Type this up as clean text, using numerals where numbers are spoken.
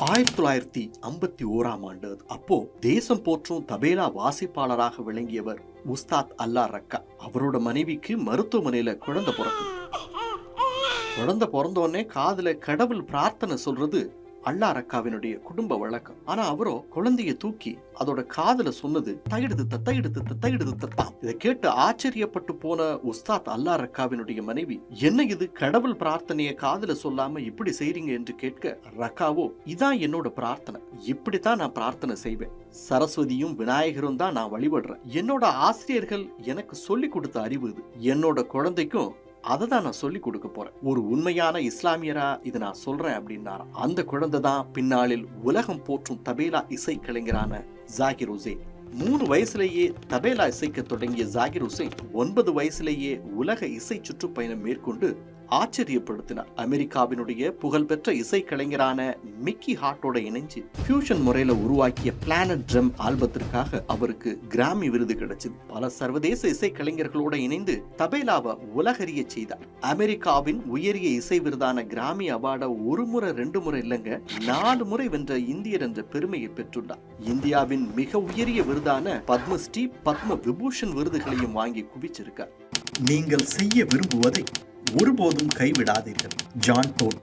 1951 அப்போ தேசம் போற்றும் தபேலா வாசிப்பாளராக விளங்கியவர் உஸ்தாத் அல்லா ரக்கா. அவரோட மனைவிக்கு மருத்துவமனையில குழந்தை பிறந்தோடனே காதுல கடவுள் பிரார்த்தனை சொல்றது அல்லா ரக்காவினுடைய குடும்ப வழக்கம். ஆனா அவரோ குழந்தைய தூக்கி அதோட காதுல சொன்னது இதை கேட்டு ஆச்சரியப்பட்டு போன உஸ்தாத் அல்லா ரக்காவினுடைய மனைவி, என்ன இது கடவுள் பிரார்த்தனைய காதுல சொல்லாம இப்படி செய்றீங்க என்று கேட்க, ரக்காவோ, இதான் என்னோட பிரார்த்தனை, இப்படித்தான் நான் பிரார்த்தனை செய்வேன், சரஸ்வதியும் விநாயகரும் தான் நான் வழிபடுறேன், என்னோட ஆசிரியர்கள் எனக்கு சொல்லி கொடுத்த அறிவு இது, என்னோட குழந்தைக்கும் அதை தான் நான் சொல்லி கொடுக்க போறேன், ஒரு உண்மையான இஸ்லாமியரா இதை நான் சொல்றேன் அப்படின்னாரா. அந்த குழந்தை தான் பின்னாளில் உலகம் போற்றும் தபேலா இசை கலைஞரான ஜாகிர் ஹுசைன். 3 வயசுலேயே தபேலா இசைக்க தொடங்கிய ஜாகிர் ஹுசைன் 9 வயசுலேயே உலக இசை சுற்றுப்பயணம் மேற்கொண்டு ஆச்சரியப்படுத்தினார். அமெரிக்காவினுடைய புகழ்பெற்ற இசை கலைஞரான மிக்கி ஹார்ட்டோட இணைஞ்சு ஃபியூஷன் முறையில உருவாக்கிய பிளானட் ட்ரம் ஆல்பத்திற்காக அவருக்கு கிராமி விருது கிடைச்சது. பல சர்வதேச இசை கலைஞர்களோட இணைந்து தபேலாவை உலகறிய செய்தார். அமெரிக்காவின் உயரிய இசை விருதான கிராமி அவார்டை 1 முறை 2 முறை இல்லைங்க 4 முறை வென்ற இந்தியர் என்ற பெருமையை பெற்றுள்ளார். இந்தியாவின் மிக உயரிய விருதான பத்மஸ்ரீ, பத்ம விபூஷன் விருதுகளையும் வாங்கி குவிச்சிருக்கார். நீங்கள் செய்ய விரும்புவதை ஒருபோதும் கைவிடாதீர்கள். ஜான் டோட்.